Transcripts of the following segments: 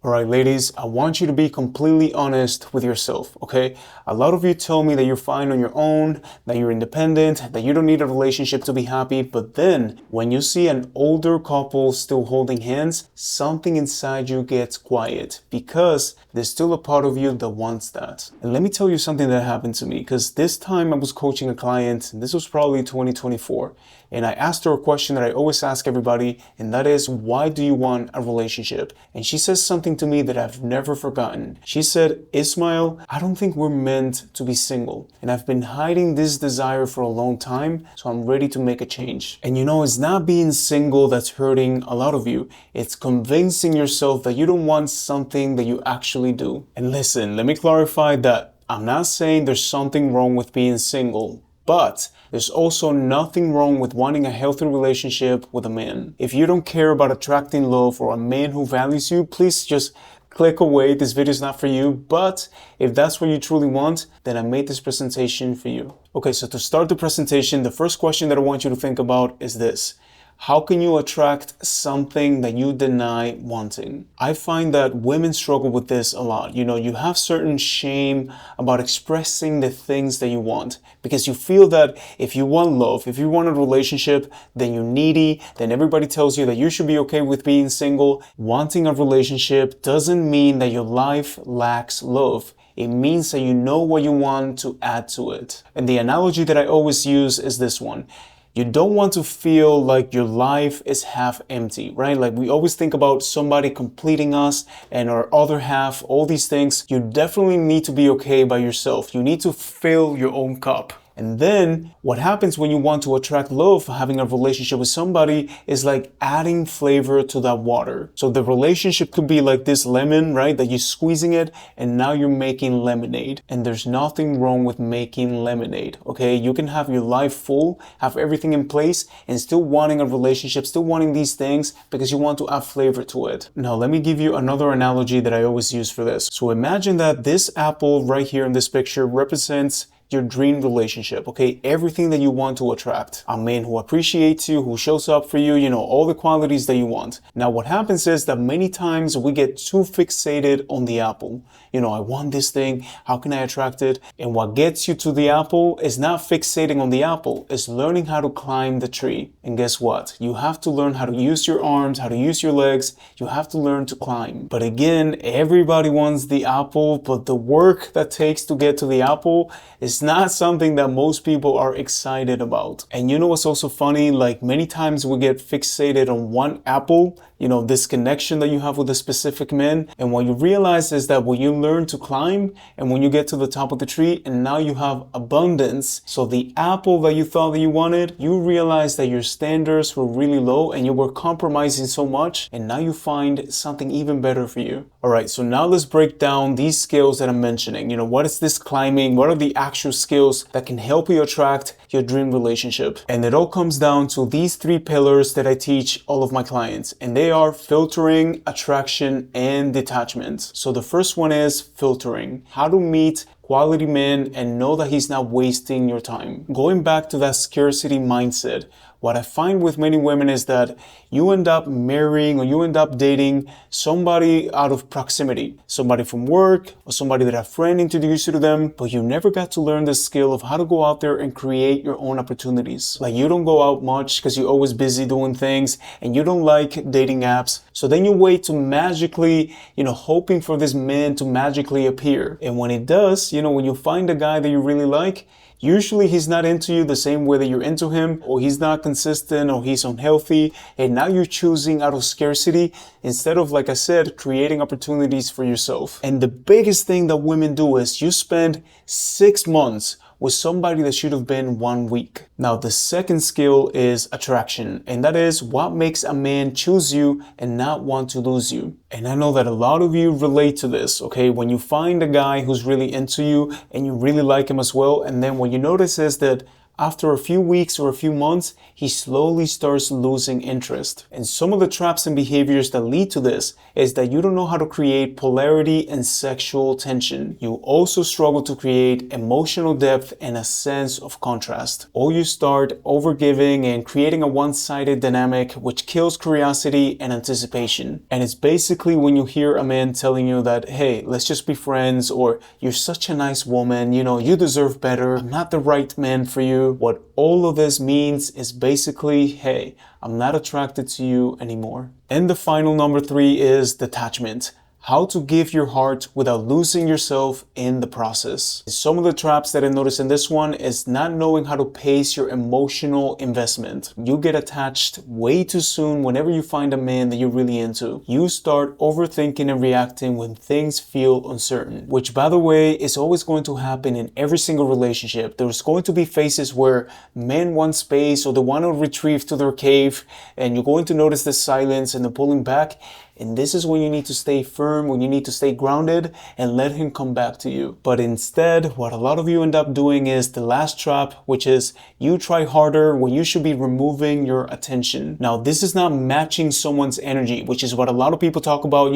All right, ladies, I want you to be completely honest with yourself, okay? A lot of you tell me that you're fine on your own, that you're independent, that you don't need a relationship to be happy, but then when you see an older couple still holding hands, something inside you gets quiet because there's still a part of you that wants that. And let me tell you something that happened to me, because this time I was coaching a client, and this was probably 2024, and I asked her a question that I always ask everybody, and that is, why do you want a relationship? And she says something to me that I've never forgotten. She said, Ismael, I don't think we're meant to be single. And I've been hiding this desire for a long time, so I'm ready to make a change. And you know, it's not being single that's hurting a lot of you. It's convincing yourself that you don't want something that you actually do. And listen, let me clarify that I'm not saying there's something wrong with being single, but there's also nothing wrong with wanting a healthy relationship with a man. If you don't care about attracting love or a man who values you, please just click away. This video is not for you. But if that's what you truly want, then I made this presentation for you. Okay, so to start the presentation, the first question that I want you to think about is this. How can you attract something that you deny wanting? I find that women struggle with this a lot. You know, you have certain shame about expressing the things that you want because you feel that if you want love, if you want a relationship, then you're needy, then everybody tells you that you should be okay with being single. Wanting a relationship doesn't mean that your life lacks love. It means that you know what you want to add to it. And the analogy that I always use is this one. You don't want to feel like your life is half empty, right? Like we always think about somebody completing us and our other half, all these things. You definitely need to be okay by yourself. You need to fill your own cup. And then what happens when you want to attract love, having a relationship with somebody, is like adding flavor to that water. So the relationship could be like this lemon, right? That you're squeezing it and now you're making lemonade. And there's nothing wrong with making lemonade, okay? You can have your life full, have everything in place, and still wanting a relationship, still wanting these things because you want to add flavor to it. Now, let me give you another analogy that I always use for this. So imagine that this apple right here in this picture represents your dream relationship, okay? Everything that you want to attract. A man who appreciates you, who shows up for you, you know, all the qualities that you want. Now, what happens is that many times we get too fixated on the apple. You know, I want this thing. How can I attract it? And what gets you to the apple is not fixating on the apple. It's learning how to climb the tree. And guess what? You have to learn how to use your arms, how to use your legs. You have to learn to climb. But again, everybody wants the apple, but the work that takes to get to the apple is not something that most people are excited about. And you know what's also funny? Like many times we get fixated on one apple, you know, this connection that you have with a specific man. And what you realize is that when you learn to climb and when you get to the top of the tree and now you have abundance, so the apple that you thought that you wanted, you realize that your standards were really low and you were compromising so much, and now you find something even better for you. All right, so now let's break down these skills that I'm mentioning. You know, what is this climbing? What are the actual skills that can help you attract your dream relationship? And it all comes down to these three pillars that I teach all of my clients, and they are filtering, attraction, and detachment. So the first one is filtering. How to meet quality man and know that he's not wasting your time. Going back to that scarcity mindset, what I find with many women is that you end up marrying or you end up dating somebody out of proximity, somebody from work or somebody that a friend introduced you to them, but you never got to learn the skill of how to go out there and create your own opportunities. Like you don't go out much because you're always busy doing things and you don't like dating apps. So then you wait to magically, you know, hoping for this man to magically appear. And when it does, you know, when you find a guy that you really like, usually he's not into you the same way that you're into him, or he's not consistent, or he's unhealthy, and now you're choosing out of scarcity instead of, like I said, creating opportunities for yourself. And the biggest thing that women do is you spend 6 months with somebody that should have been 1 week. Now, the second skill is attraction, and that is what makes a man choose you and not want to lose you. And I know that a lot of you relate to this, okay? When you find a guy who's really into you and you really like him as well, and then what you notice is that after a few weeks or a few months, he slowly starts losing interest. And some of the traps and behaviors that lead to this is that you don't know how to create polarity and sexual tension. You also struggle to create emotional depth and a sense of contrast. Or you start overgiving and creating a one-sided dynamic which kills curiosity and anticipation. And it's basically when you hear a man telling you that, hey, let's just be friends, or you're such a nice woman, you deserve better, I'm not the right man for you. What all of this means is basically, hey, I'm not attracted to you anymore. And the final number 3 is detachment. How to give your heart without losing yourself in the process. Some of the traps that I noticed in this one is not knowing how to pace your emotional investment. You get attached way too soon whenever you find a man that you're really into. You start overthinking and reacting when things feel uncertain, which, by the way, is always going to happen in every single relationship. There's going to be phases where men want space or they want to retrieve to their cave, and you're going to notice the silence and the pulling back. And this is when you need to stay firm, when you need to stay grounded and let him come back to you. But instead, what a lot of you end up doing is the last trap, which is you try harder when you should be removing your attention. Now, this is not matching someone's energy, which is what a lot of people talk about.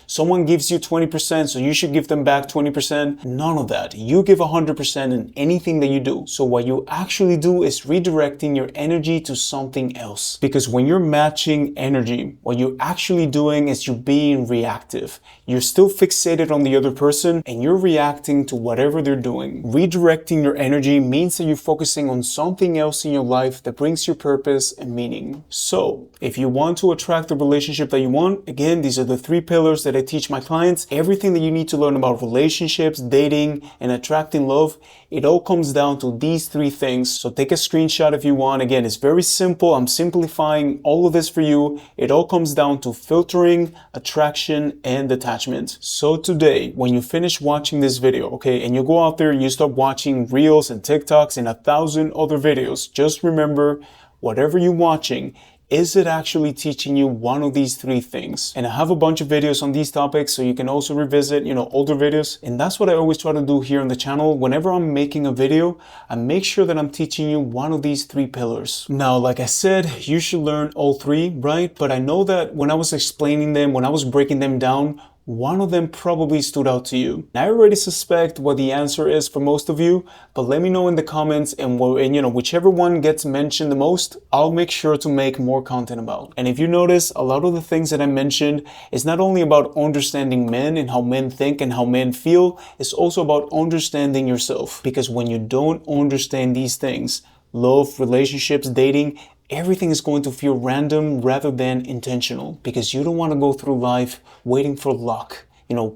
Someone gives you 20%, so you should give them back 20%. None of that. You give 100% in anything that you do. So what you actually do is redirecting your energy to something else. Because when you're matching energy, what you're actually doing is you're being reactive. You're still fixated on the other person and you're reacting to whatever they're doing. Redirecting your energy means that you're focusing on something else in your life that brings you purpose and meaning. So, if you want to attract the relationship that you want, again, these are the 3 pillars that I teach my clients. Everything that you need to learn about relationships, dating, and attracting love, it all comes down to these 3 things. So take a screenshot if you want. Again, it's very simple. I'm simplifying all of this for you. It all comes down to filtering, attraction, and detachment. So today, when you finish watching this video, okay, and you go out there and you start watching Reels and TikToks and 1,000 other videos, just remember, whatever you're watching, is it actually teaching you one of these 3 things? And I have a bunch of videos on these topics, so you can also revisit, older videos. And that's what I always try to do here on the channel. Whenever I'm making a video, I make sure that I'm teaching you one of these 3 pillars. Now, like I said, you should learn all 3, right? But I know that when I was explaining them, when I was breaking them down, one of them probably stood out to you. I already suspect what the answer is for most of you, but let me know in the comments, and whichever one gets mentioned the most, I'll make sure to make more content about. And if you notice, a lot of the things that I mentioned is not only about understanding men and how men think and how men feel, it's also about understanding yourself. Because when you don't understand these things, love, relationships, dating, everything is going to feel random rather than intentional, because you don't want to go through life waiting for luck,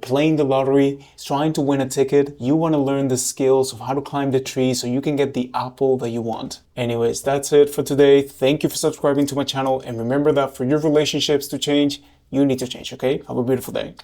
playing the lottery, trying to win a ticket. You want to learn the skills of how to climb the tree so you can get the apple that you want. Anyways, that's it for today. Thank you for subscribing to my channel, and remember that for your relationships to change, you need to change, okay? Have a beautiful day.